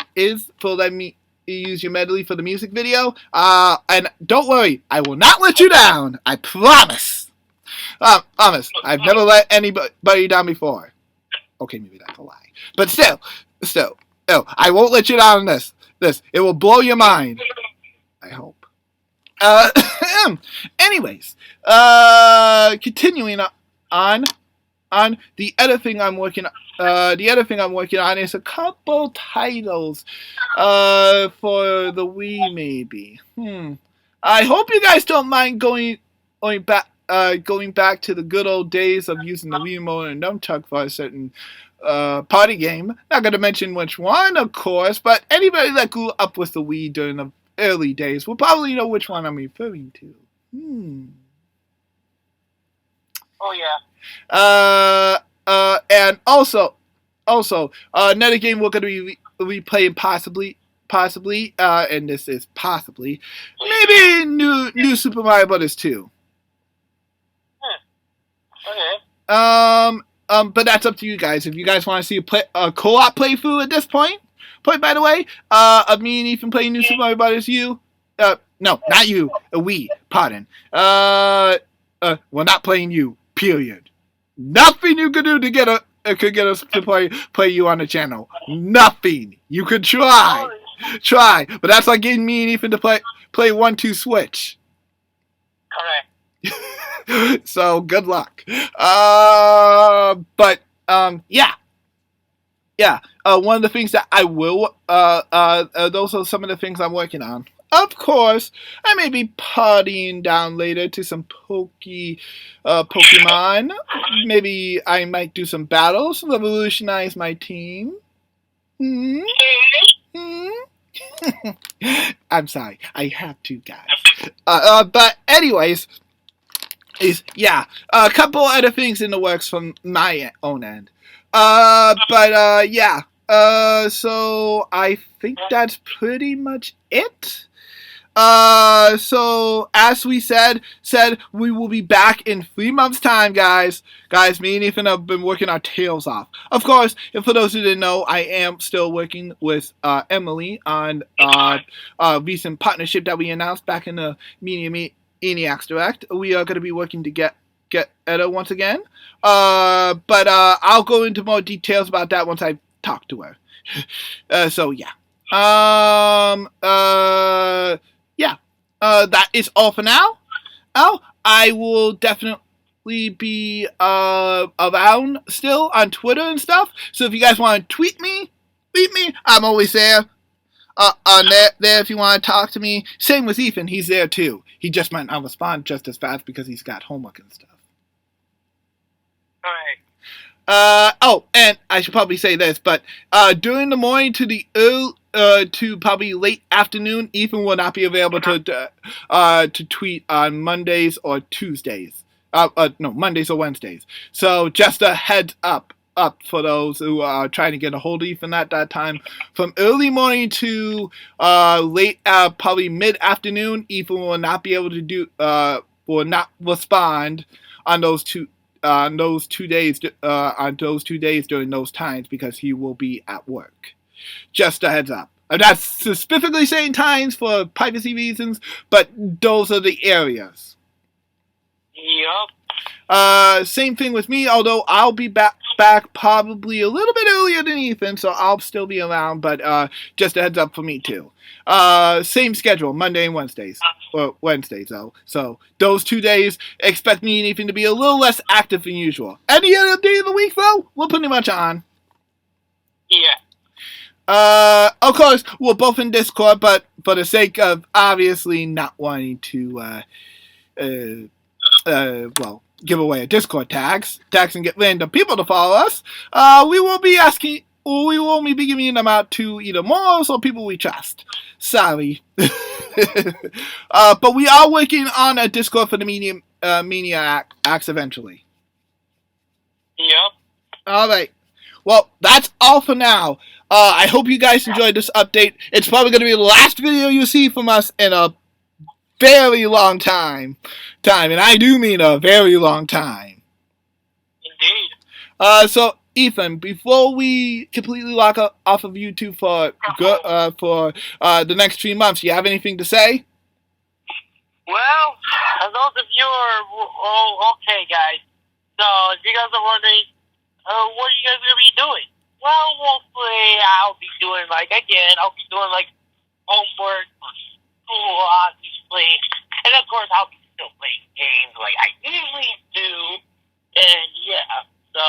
for letting me use your medley for the music video. And don't worry, I will not let you down. I promise. Promise. I've never let anybody down before. Okay, maybe that's a lie. But still, I won't let you down on this. It will blow your mind. I hope. Anyways, continuing on the other thing I'm working on. Is a couple titles for the Wii, maybe. I hope you guys don't mind going back to the good old days of using the Wii remote and nunchuck for a certain party game. Not going to mention which one, of course, but anybody that grew up with the Wii during the early days will probably know which one I'm referring to. Oh yeah. And also, another game we're going to be playing possibly, and this is possibly, maybe new Super Mario Bros. 2. Okay. But that's up to you guys. If you guys want to see a co-op playthrough at this point, by the way, of me and Ethan playing new Super Mario Bros. U, no, not you, we, pardon. We're not playing you, period. Nothing you could do to get us to play you on the channel. Nothing. You could try, but that's like getting me and Ethan to play 1-2 Switch. Correct. So good luck. Yeah. Yeah, one of the things that I will, those are some of the things I'm working on. Of course, I may be partying down later to some Pokemon. Maybe I might do some battles, revolutionize my team. Hmm? Hmm? I'm sorry, I have to, guys. But anyways, a couple other things in the works from my own end. Yeah. So I think that's pretty much it. So as we said we will be back in 3 months' time, guys. Guys, me and Ethan have been working our tails off. Of course, and for those who didn't know, I am still working with Emily on a recent partnership that we announced back in the Eniacs Direct. We are going to be working to get Edda once again. I'll go into more details about that once I talk to her. So yeah. That is all for now. Oh, I will definitely be around still on Twitter and stuff. So if you guys want to tweet me, I'm always there. On there if you want to talk to me. Same with Ethan, he's there too. He just might not respond just as fast because he's got homework and stuff. Alright. And I should probably say this, but during the morning to the to probably late afternoon, Ethan will not be available to tweet on Mondays or Tuesdays. No, Mondays or Wednesdays. So just a heads up for those who are trying to get a hold of Ethan at that time. From early morning to late, probably mid afternoon, Ethan will not be able to will not respond on those 2 days during those times because he will be at work. Just a heads up. I'm not specifically saying times for privacy reasons, but those are the areas. Yup. Same thing with me, although I'll be back probably a little bit earlier than Ethan, so I'll still be around, but just a heads up for me too. Same schedule, Monday and Wednesdays. Or Wednesdays, though. So those 2 days, expect me and Ethan to be a little less active than usual. Any other day of the week, though, we're pretty much on. Yeah. Of course, we're both in Discord, but for the sake of obviously not wanting to, give away a Discord tags and get random people to follow us, we won't be giving them out to either morals or people we trust. Sorry. But we are working on a Discord for the Media Acts eventually. Yep. Alright. Well, that's all for now. I hope you guys enjoyed this update. It's probably going to be the last video you see from us in a very long time. And I do mean a very long time. Indeed. So, Ethan, before we completely lock off of YouTube for the next 3 months, you have anything to say? Well, those of you are okay, guys. So, if you guys are wondering, what are you guys going to be doing? Well, mostly I'll be doing, I'll be doing, homework for school, obviously. And, of course, I'll be still playing games like I usually do. And, yeah, so,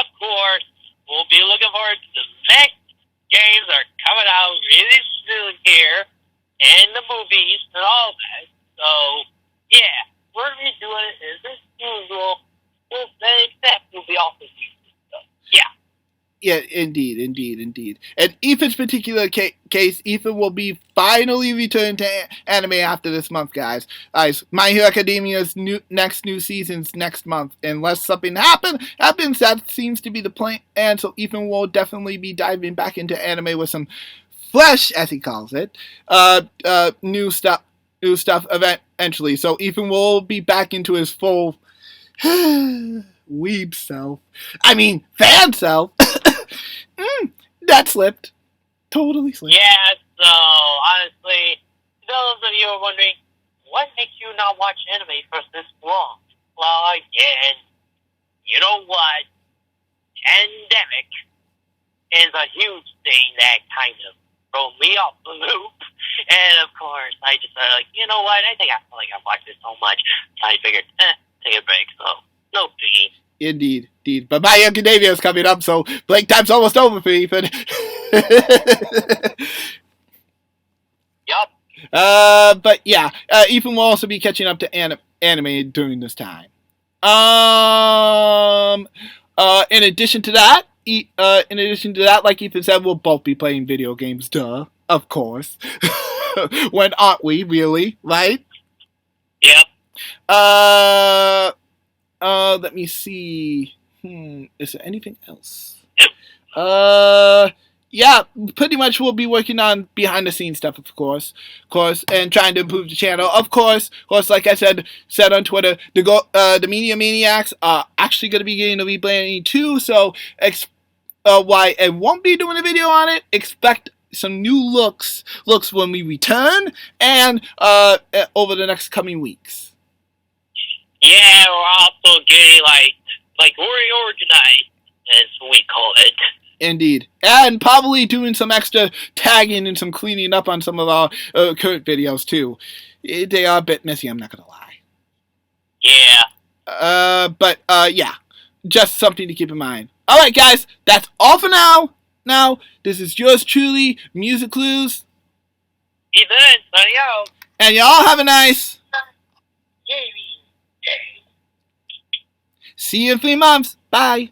of course, we'll be looking forward to the next games that are coming out really soon here, and the movies and all that. So, yeah, we're going to be doing it as usual, except we'll be also using it. So, yeah. Yeah, indeed. And Ethan's particular case, Ethan will be finally returning to anime after this month, guys. My Hero Academia's next new season's next month. Unless something happens, that seems to be the plan. And so Ethan will definitely be diving back into anime with some flesh, as he calls it, new stuff eventually. So Ethan will be back into his full weeb self. I mean, fan self. That slipped. Totally slipped. Yeah, so, honestly, those of you are wondering, what makes you not watch anime for this long? Well, again, you know what? Pandemic is a huge thing that kind of throw me off the loop, And of course, I decided, like, you know what? I think I feel like I've watched it so much. So I figured, take a break. So, no biggie. Indeed, indeed. But My Academia is coming up, so blank time's almost over for Ethan. Yup. But yeah, Ethan will also be catching up to anime during this time. In addition to that, like Ethan said, we'll both be playing video games. Duh, of course. When aren't we, really? Right? Yep. Let me see. Is there anything else? Yeah, pretty much we'll be working on behind the scenes stuff, of course, and trying to improve the channel. Of course, like I said on Twitter, the Media Maniacs are actually going to be getting a rebranding too. So, why I won't be doing a video on it. Expect some new looks when we return, and over the next coming weeks. Yeah, we're also getting like reorganized, as we call it. Indeed. And probably doing some extra tagging and some cleaning up on some of our current videos, too. They are a bit messy, I'm not going to lie. Yeah. But yeah. Just something to keep in mind. Alright, guys. That's all for now. Now, this is yours truly, MusicClues. Ethan, signing out. And y'all have a nice... Gaming day. See you in 3 months. Bye.